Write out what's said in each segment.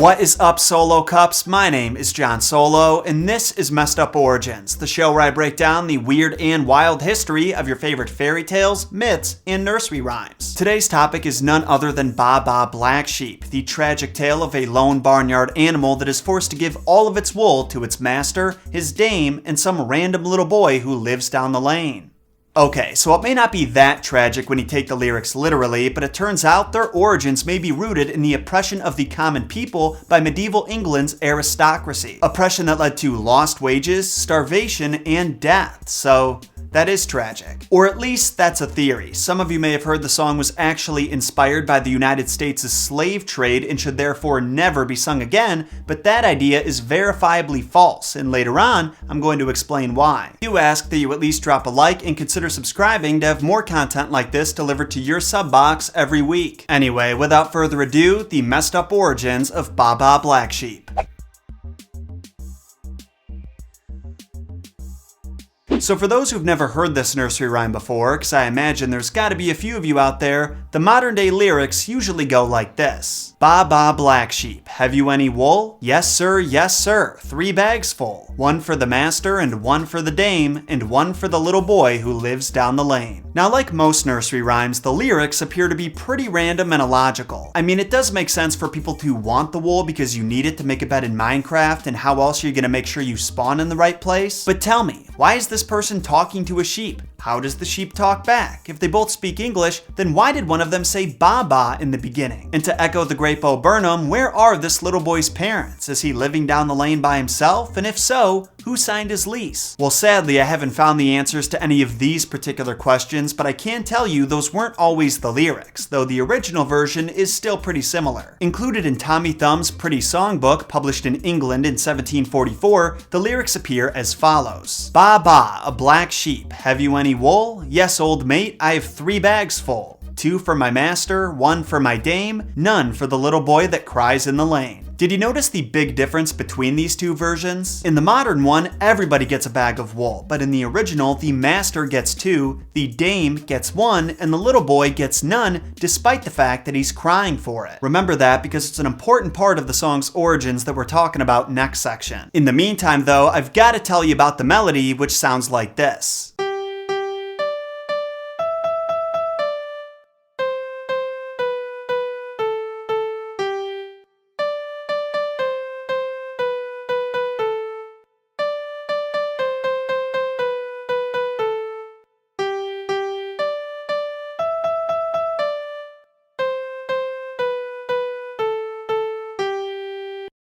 What is up, Solo Cups? My name is John Solo, and this is Messed Up Origins, the show where I break down the weird and wild history of your favorite fairy tales, myths, and nursery rhymes. Today's topic is none other than Baa Baa Black Sheep, the tragic tale of a lone barnyard animal that is forced to give all of its wool to its master, his dame, and some random little boy who lives down the lane. Okay, so it may not be that tragic when you take the lyrics literally, but it turns out their origins may be rooted in the oppression of the common people by medieval England's aristocracy. Oppression that led to lost wages, starvation, and death, so that is tragic. Or at least that's a theory. Some of you may have heard the song was actually inspired by the United States' slave trade and should therefore never be sung again, but that idea is verifiably false, and later on, I'm going to explain why. I do ask that you at least drop a like and consider subscribing to have more content like this delivered to your sub box every week. Anyway, without further ado, the messed up origins of Baa Baa Black Sheep. So for those who've never heard this nursery rhyme before, because I imagine there's gotta be a few of you out there, the modern day lyrics usually go like this. Baa Baa Black Sheep, have you any wool? Yes sir, 3 bags full. 1 for the master and 1 for the dame, and 1 for the little boy who lives down the lane. Now, like most nursery rhymes, the lyrics appear to be pretty random and illogical. I mean, it does make sense for people to want the wool because you need it to make a bed in Minecraft, and how else are you gonna make sure you spawn in the right place? But tell me, why is this person talking to a sheep? How does the sheep talk back? If they both speak English, then why did one of them say Baa Baa in the beginning? And to echo the great Bo Burnham, where are this little boy's parents? Is he living down the lane by himself? And if so, who signed his lease? Well, sadly, I haven't found the answers to any of these particular questions, but I can tell you those weren't always the lyrics, though the original version is still pretty similar. Included in Tommy Thumb's Pretty Songbook, published in England in 1744, the lyrics appear as follows. Baa Baa, a black sheep, have you any wool? Yes, old mate, I have 3 bags full. 2 for my master, 1 for my dame, none for the little boy that cries in the lane. Did you notice the big difference between these two versions? In the modern one, everybody gets a bag of wool, but in the original, the master gets 2, the dame gets 1, and the little boy gets none, despite the fact that he's crying for it. Remember that because it's an important part of the song's origins that we're talking about next section. In the meantime though, I've got to tell you about the melody, which sounds like this.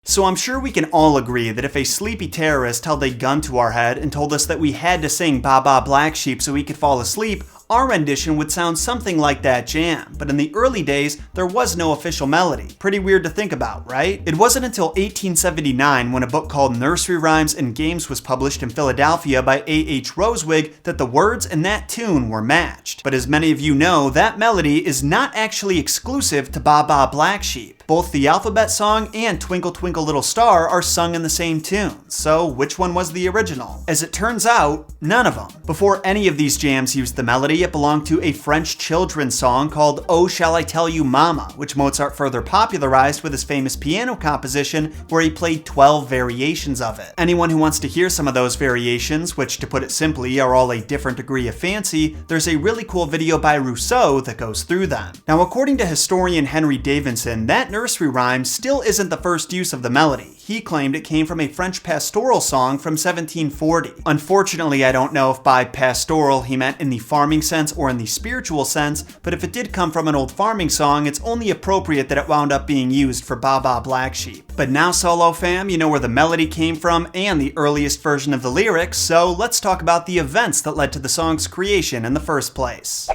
So I'm sure we can all agree that if a sleepy terrorist held a gun to our head and told us that we had to sing Baa Baa Black Sheep so we could fall asleep, our rendition would sound something like that jam. But in the early days, there was no official melody. Pretty weird to think about, right? It wasn't until 1879 when a book called Nursery Rhymes and Games was published in Philadelphia by A.H. Rosewig that the words in that tune were matched. But as many of you know, that melody is not actually exclusive to Baa Baa Black Sheep. Both the alphabet song and Twinkle Twinkle Little Star are sung in the same tune. So which one was the original? As it turns out, none of them. Before any of these jams used the melody, it belonged to a French children's song called Oh Shall I Tell You Mama, which Mozart further popularized with his famous piano composition where he played 12 variations of it. Anyone who wants to hear some of those variations, which to put it simply are all a different degree of fancy, there's a really cool video by Rousseau that goes through them. Now, according to historian Henry Davidson, that nursery rhyme still isn't the first use of the melody. He claimed it came from a French pastoral song from 1740. Unfortunately, I don't know if by pastoral he meant in the farming sense or in the spiritual sense, but if it did come from an old farming song, it's only appropriate that it wound up being used for Baa Baa Black Sheep. But now, Solo fam, you know where the melody came from and the earliest version of the lyrics, so let's talk about the events that led to the song's creation in the first place.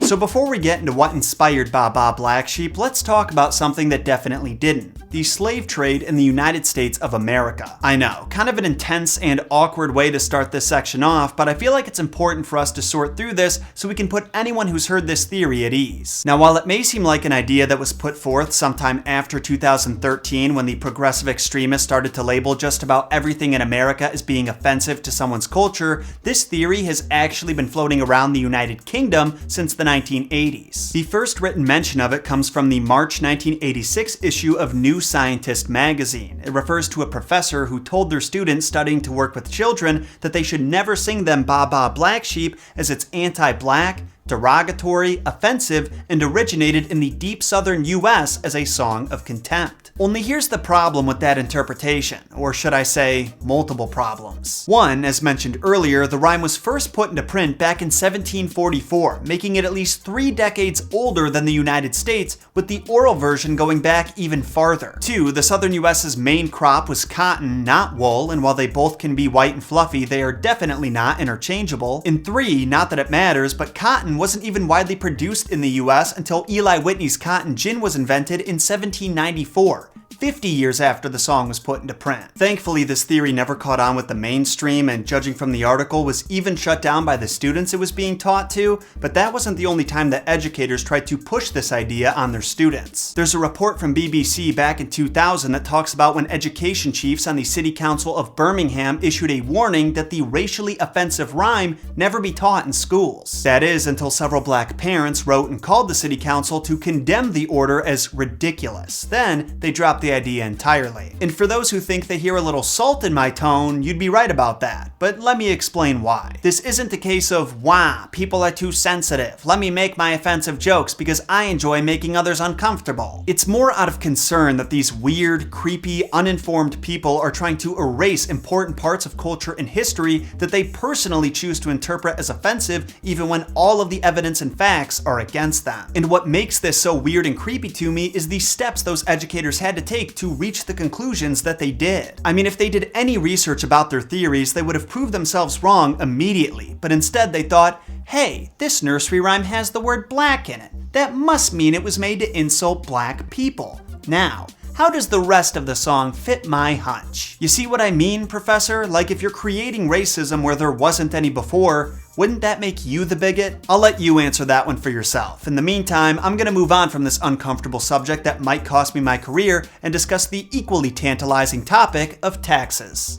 So before we get into what inspired Baa Baa Black Sheep, let's talk about something that definitely didn't. the slave trade in the United States of America. I know, kind of an intense and awkward way to start this section off, but I feel like it's important for us to sort through this so we can put anyone who's heard this theory at ease. Now, while it may seem like an idea that was put forth sometime after 2013 when the progressive extremists started to label just about everything in America as being offensive to someone's culture, this theory has actually been floating around the United Kingdom since the 1980s. The first written mention of it comes from the March 1986 issue of New Scientist magazine. It refers to a professor who told their students studying to work with children that they should never sing them Ba Ba Black Sheep as it's anti-black, derogatory, offensive, and originated in the deep southern US as a song of contempt. Only here's the problem with that interpretation, or should I say, multiple problems. One, as mentioned earlier, the rhyme was first put into print back in 1744, making it at least 3 decades older than the United States, with the oral version going back even farther. Two, the southern US's main crop was cotton, not wool, and while they both can be white and fluffy, they are definitely not interchangeable. And three, not that it matters, but cotton wasn't even widely produced in the US until Eli Whitney's cotton gin was invented in 1794. 50 years after the song was put into print. Thankfully, this theory never caught on with the mainstream, and judging from the article, was even shut down by the students it was being taught to, but that wasn't the only time that educators tried to push this idea on their students. There's a report from BBC back in 2000 that talks about when education chiefs on the City Council of Birmingham issued a warning that the racially offensive rhyme never be taught in schools. That is, until several black parents wrote and called the City Council to condemn the order as ridiculous. Then, they dropped the idea entirely. And for those who think they hear a little salt in my tone, you'd be right about that. But let me explain why. This isn't a case of, wah, people are too sensitive. Let me make my offensive jokes because I enjoy making others uncomfortable. It's more out of concern that these weird, creepy, uninformed people are trying to erase important parts of culture and history that they personally choose to interpret as offensive even when all of the evidence and facts are against them. And what makes this so weird and creepy to me is the steps those educators had to take to reach the conclusions that they did. I mean, if they did any research about their theories, they would have proved themselves wrong immediately, but instead they thought, hey, this nursery rhyme has the word black in it. That must mean it was made to insult black people. Now, how does the rest of the song fit my hunch? You see what I mean, Professor? Like, if you're creating racism where there wasn't any before, wouldn't that make you the bigot? I'll let you answer that one for yourself. In the meantime, I'm gonna move on from this uncomfortable subject that might cost me my career and discuss the equally tantalizing topic of taxes.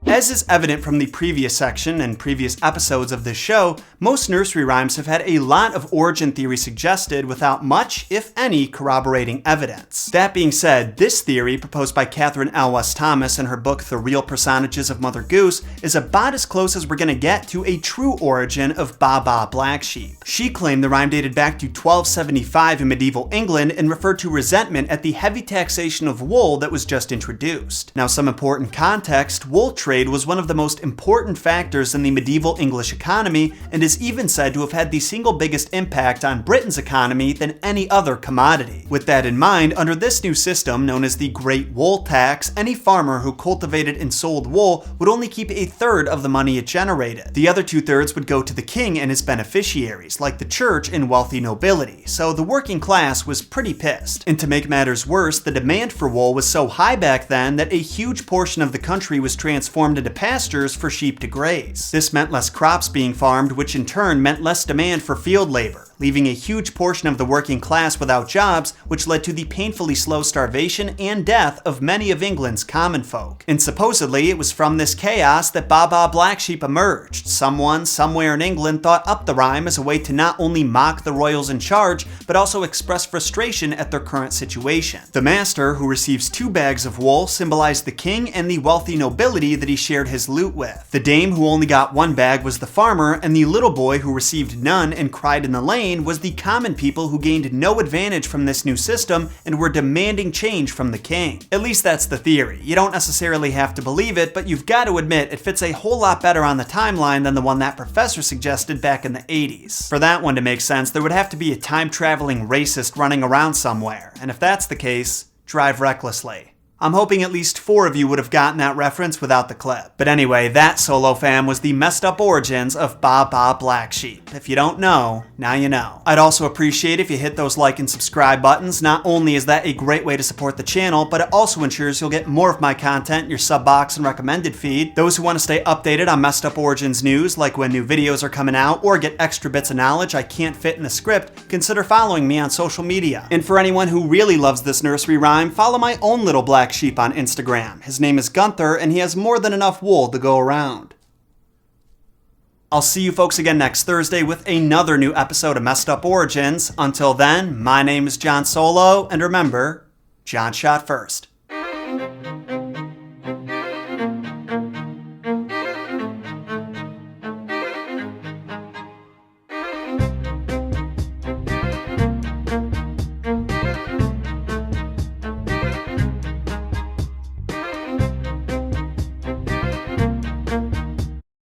As is evident from the previous section and previous episodes of this show, most nursery rhymes have had a lot of origin theory suggested without much, if any, corroborating evidence. That being said, this theory, proposed by Katherine Elwes Thomas in her book The Real Personages of Mother Goose, is about as close as we're gonna get to a true origin of Ba Ba Black Sheep. She claimed the rhyme dated back to 1275 in medieval England and referred to resentment at the heavy taxation of wool that was just introduced. Now, some important context: wool trade was one of the most important factors in the medieval English economy and is even said to have had the single biggest impact on Britain's economy than any other commodity. With that in mind, under this new system known as the Great Wool Tax, any farmer who cultivated and sold wool would only keep a third of the money it generated. The other 2/3 would go to the king and his beneficiaries, like the church and wealthy nobility, so the working class was pretty pissed. And to make matters worse, the demand for wool was so high back then that a huge portion of the country was transformed into pastures for sheep to graze. This meant less crops being farmed, which in turn meant less demand for field labor, leaving a huge portion of the working class without jobs, which led to the painfully slow starvation and death of many of England's common folk. And supposedly, it was from this chaos that Ba Ba Black Sheep emerged. Someone, somewhere in England, thought up the rhyme as a way to not only mock the royals in charge, but also express frustration at their current situation. The master, who receives 2 bags of wool, symbolized the king and the wealthy nobility that he shared his loot with. The dame who only got 1 bag was the farmer, and the little boy who received none and cried in the lane was the common people who gained no advantage from this new system and were demanding change from the king. At least that's the theory. You don't necessarily have to believe it, but you've got to admit it fits a whole lot better on the timeline than the one that professor suggested back in the 80s. For that one to make sense, there would have to be a time-traveling racist running around somewhere, and if that's the case, drive recklessly. I'm hoping at least 4 of you would have gotten that reference without the clip. But anyway, that SoloFam was the messed up origins of Ba Ba Black Sheep. If you don't know, now you know. I'd also appreciate if you hit those like and subscribe buttons. Not only is that a great way to support the channel, but it also ensures you'll get more of my content in your sub box and recommended feed. Those who want to stay updated on messed up origins news, like when new videos are coming out, or get extra bits of knowledge I can't fit in a script, consider following me on social media. And for anyone who really loves this nursery rhyme, follow my own little black sheep on Instagram. His name is Gunther, and he has more than enough wool to go around. I'll see you folks again next Thursday with another new episode of Messed Up Origins. Until then, my name is John Solo, and remember, John shot first.